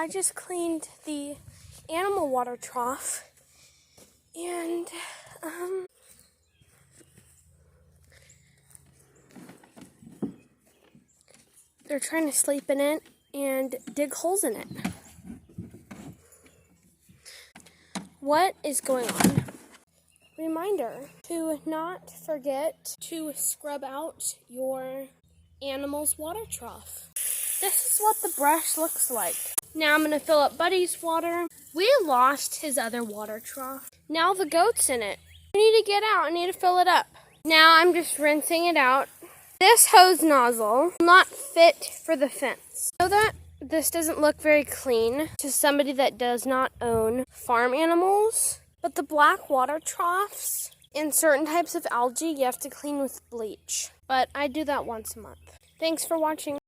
I just cleaned the animal water trough, and they're trying to sleep in it and dig holes in it. What is going on? Reminder to not forget to scrub out your animal's water trough. This is what the brush looks like. Now I'm going to fill up Buddy's water. We lost his other water trough. Now the goat's in it. I need to get out. I need to fill it up. Now I'm just rinsing it out. This hose nozzle will not fit for the fence. So that this doesn't look very clean to somebody that does not own farm animals. But the black water troughs and certain types of algae you have to clean with bleach. But I do that once a month. Thanks for watching.